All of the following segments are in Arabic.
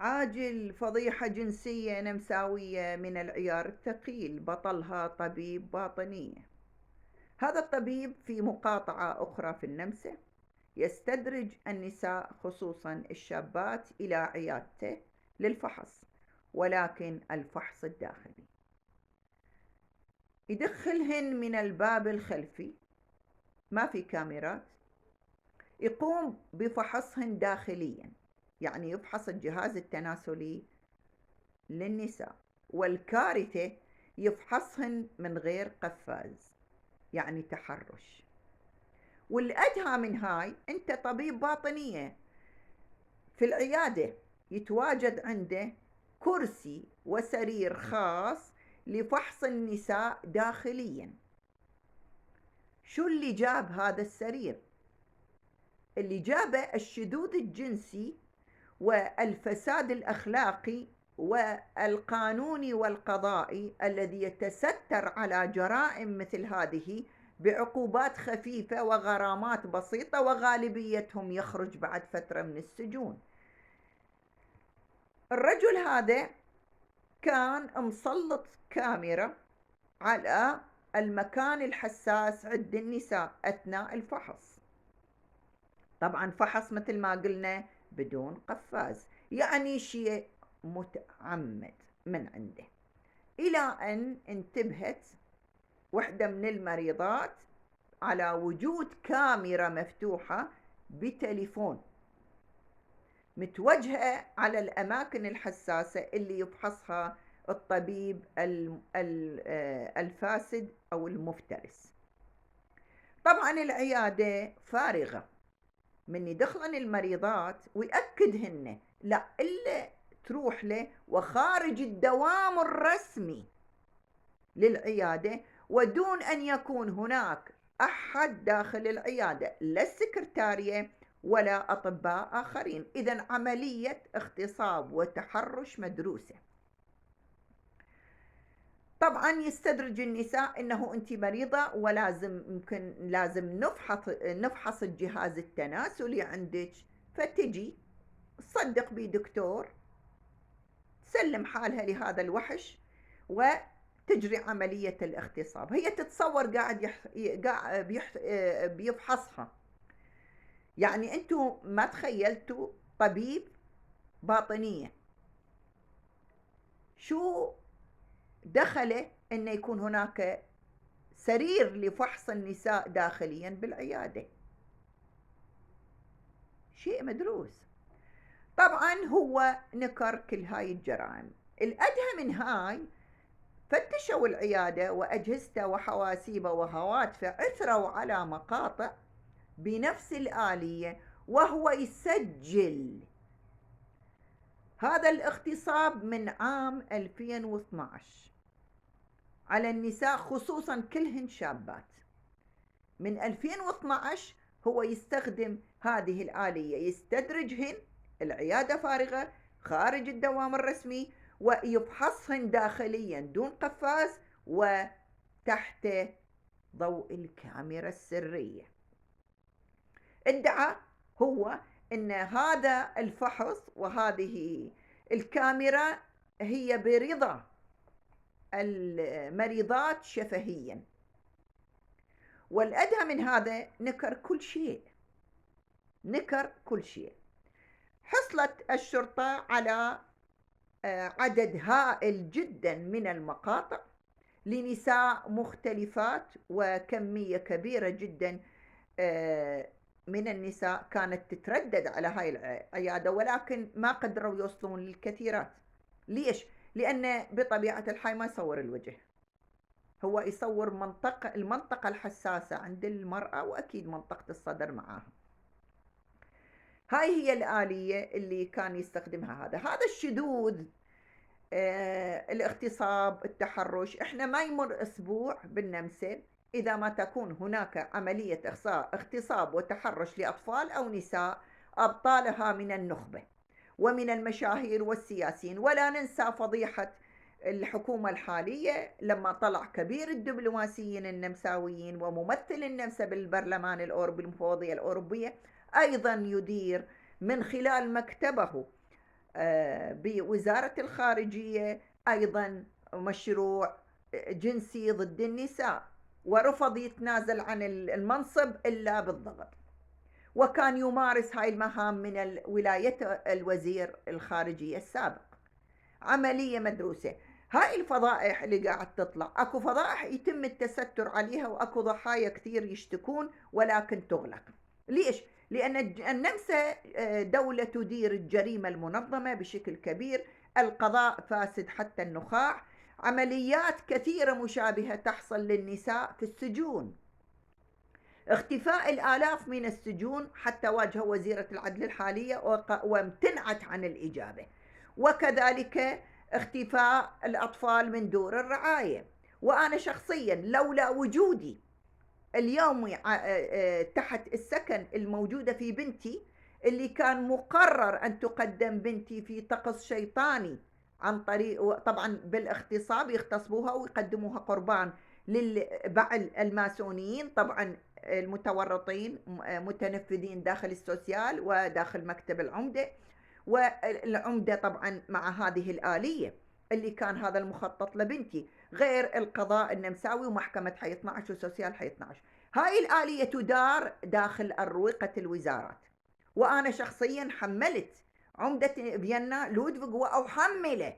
عاجل فضيحة جنسية نمساوية من العيار الثقيل، بطلها طبيب باطنية. هذا الطبيب في مقاطعة أخرى في النمسا يستدرج النساء خصوصا الشابات إلى عيادته للفحص، ولكن الفحص الداخلي يدخلهن من الباب الخلفي، ما في كاميرات، يقوم بفحصهن داخليا، يعني يفحص الجهاز التناسلي للنساء، والكارثة يفحصهن من قفاز قفاز، يعني تحرش. والأدهى من هاي، أنت طبيب باطنية في العيادة يتواجد عنده كرسي وسرير خاص لفحص النساء داخليا. شو اللي جاب هذا السرير؟ اللي جابه الشذوذ الجنسي والفساد الأخلاقي والقانوني والقضائي الذي يتستر على جرائم مثل هذه بعقوبات خفيفة وغرامات بسيطة، وغالبيتهم يخرج بعد فترة من السجون. الرجل هذا كان مسلط كاميرا على المكان الحساس عند النساء أثناء الفحص. طبعا فحص مثل ما قلنا بدون قفاز، يعني شيء متعمد من عنده. إلى أن انتبهت واحدة من المريضات على وجود كاميرا مفتوحة بتليفون متوجهة على الأماكن الحساسة اللي يفحصها الطبيب الفاسد أو المفترس. طبعا العيادة فارغة من يدخلن المريضات ويأكدهن لا إلا تروح له وخارج الدوام الرسمي للعيادة، ودون أن يكون هناك أحد داخل العيادة، لا السكرتارية ولا أطباء آخرين. إذن عملية اغتصاب وتحرش مدروسة. طبعا يستدرج النساء انه انت مريضة ولازم لازم نفحص الجهاز التناسلي عندك، فتجي تصدق بي دكتور، تسلم حالها لهذا الوحش وتجري عملية الاغتصاب. هي تتصور قاعد بيفحصها. يعني انتم ما تخيلتوا طبيب باطنية شو دخله أن يكون هناك سرير لفحص النساء داخليا بالعيادة؟ شيء مدروس. طبعا هو نكر كل هاي الجرائم. الأدهى من هاي، فتشوا العيادة وأجهزته وحواسيبه وهواتفه، عثروا على مقاطع بنفس الآلية، وهو يسجل هذا الاغتصاب من عام 2012 على النساء، خصوصا كلهن شابات. من 2012 هو يستخدم هذه الآلية، يستدرجهن، العيادة فارغة خارج الدوام الرسمي، ويفحصهن داخليا دون قفاز وتحت ضوء الكاميرا السرية. ادعى هو أن هذا الفحص وهذه الكاميرا هي برضا المريضات شفهيا. والأدهى من هذا، نكر كل شيء، نكر كل شيء. حصلت الشرطة على عدد هائل جدا من المقاطع لنساء مختلفات، وكمية كبيرة جدا من النساء كانت تتردد على هاي العيادة، ولكن ما قدروا يوصلون للكثيرات. ليش؟ لأن بطبيعة الحال ما يصور الوجه، هو يصور المنطقة الحساسة عند المرأة، وأكيد منطقة الصدر معاها. هاي هي الآلية اللي كان يستخدمها هذا الشذوذ، الاغتصاب، التحرش. احنا ما يمر أسبوع بالنمسا إذا ما تكون هناك عملية اغتصاب وتحرش لأطفال أو نساء أبطالها من النخبة ومن المشاهير والسياسيين. ولا ننسى فضيحة الحكومة الحالية لما طلع كبير الدبلوماسيين النمساويين وممثل النمسا بالبرلمان الأوروبي، المفوضية الأوروبية، أيضا يدير من خلال مكتبه بوزارة الخارجية أيضا مشروع جنسي ضد النساء، ورفض يتنازل عن المنصب إلا بالضغط، وكان يمارس هاي المهام من ولاية الوزير الخارجية السابق. عملية مدروسة. هاي الفضائح اللي قاعد تطلع، اكو فضائح يتم التستر عليها، واكو ضحايا كثير يشتكون ولكن تغلق. ليش؟ لأن النمسا دولة تدير الجريمة المنظمة بشكل كبير، القضاء فاسد حتى النخاع، عمليات كثيرة مشابهة تحصل للنساء في السجون، اختفاء الآلاف من السجون حتى واجهوا وزيرة العدل الحالية وامتنعت عن الإجابة، وكذلك اختفاء الأطفال من دور الرعاية. وأنا شخصيا لولا وجودي اليومي تحت السكن الموجودة في بنتي، اللي كان مقرر أن تقدم بنتي في طقس شيطاني عن طريق، طبعا بالاغتصاب، يغتصبوها ويقدموها قربان للبعل الماسونيين، طبعا المتورطين متنفذين داخل السوسيال وداخل مكتب العمدة، والعمدة طبعا مع هذه الآلية اللي كان هذا المخطط لبنتي، غير القضاء النمساوي ومحكمة حي 12 وسوسيال حي 12. هاي الآلية تدار داخل أروقة الوزارات، وأنا شخصيا حملت عمدة فيينا لودفيغ وأحمله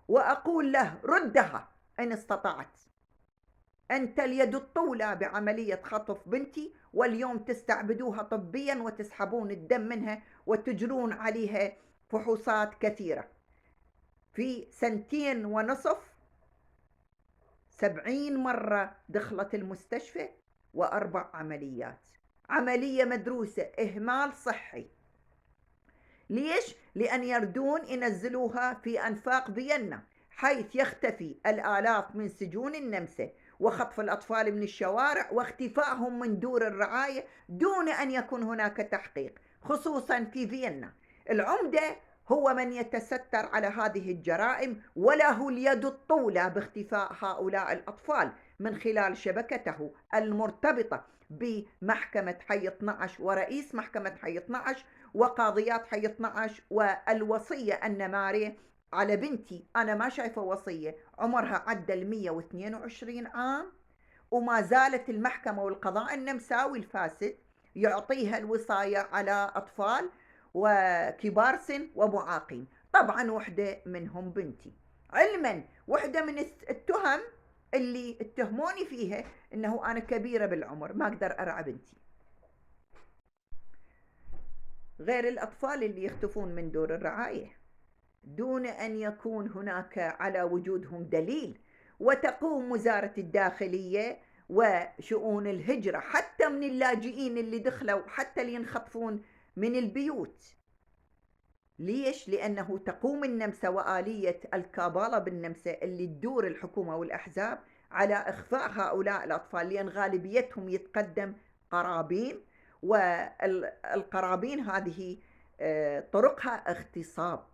وأقول له ردها إن استطعت، أنت اليد الطولى بعملية خطف بنتي، واليوم تستعبدوها طبيا وتسحبون الدم منها وتجرون عليها فحوصات كثيرة. في 2.5 سنين 70 مرة دخلت المستشفى و4 عمليات. عملية مدروسة، إهمال صحي. ليش؟ لأن يردون ينزلوها في أنفاق فيينا، حيث يختفي الآلاف من سجون النمسا، وخطف الأطفال من الشوارع واختفائهم من دور الرعاية دون أن يكون هناك تحقيق، خصوصا في فيينا. العمدة هو من يتستر على هذه الجرائم، وله اليد الطولى باختفاء هؤلاء الأطفال من خلال شبكته المرتبطة بمحكمة حي 12 ورئيس محكمة حي 12 وقاضيات حي 12. والوصية النمارية على بنتي أنا ما شايفة وصية، عمرها عدى 122 عام، وما زالت المحكمة والقضاء النمساوي الفاسد يعطيها الوصاية على أطفال وكبار سن ومعاقين. طبعا وحدة منهم بنتي، علما وحدة من التهم اللي اتهموني فيها انه انا كبيرة بالعمر ما اقدر ارعى بنتي، غير الاطفال اللي يختفون من دور الرعاية دون ان يكون هناك على وجودهم دليل. وتقوم وزارة الداخلية وشؤون الهجرة حتى من اللاجئين اللي دخلوا، حتى اللي ينخطفون من البيوت. ليش؟ لأنه تقوم النمسا وآلية الكابالة بالنمسا اللي تدور الحكومة والأحزاب على إخفاء هؤلاء الأطفال، لأن غالبيتهم يتقدم قرابين، والقرابين هذه طرقها اغتصاب،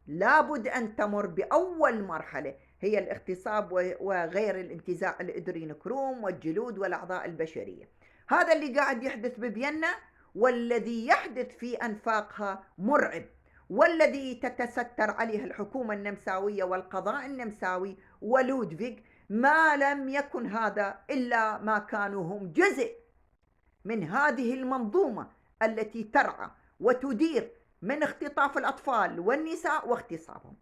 لابد أن تمر بأول مرحلة هي الاغتصاب وغير الانتزاع الإدرينوكروم والجلود والأعضاء البشرية. هذا اللي قاعد يحدث بفيينا، والذي يحدث في أنفاقها مرعب، والذي تتستر عليه الحكومة النمساوية والقضاء النمساوي ولودفيغ. ما لم يكن هذا إلا ما كانوا هم جزء من هذه المنظومة التي ترعى وتدير من اختطاف الأطفال والنساء واغتصابهم.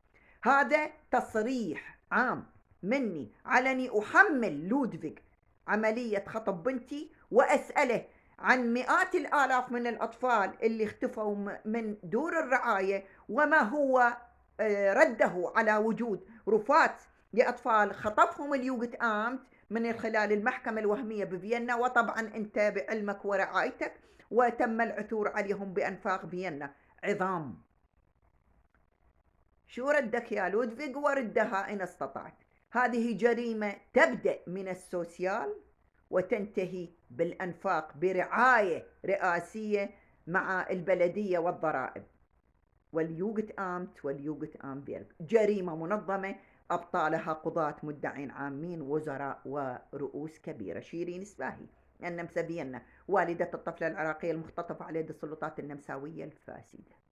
هذا تصريح عام مني علني أحمل لودفيغ عملية خطب بنتي، وأسأله عن مئات الآلاف من الأطفال اللي اختفوا من دور الرعاية، وما هو رده على وجود رفات لأطفال خطفهم اليوغت آمت من خلال المحكمة الوهمية بفيينا. وطبعا انت بعلمك ورعايتك وتم العثور عليهم بأنفاق فيينا عظام. شو ردك يا لودفيغ؟ وردها إن استطعت. هذه جريمة تبدأ من السوسيال وتنتهي بالأنفاق برعاية رئاسية مع البلدية والضرائب واليوغت آمت واليوغت آمبيرغ. جريمة منظمة أبطالها قضاة مدعين عامين وزراء ورؤوس كبيرة. شيرين سباهي، النمسا فيينا، والدة الطفلة العراقية المختطفة على يد السلطات النمساوية الفاسدة.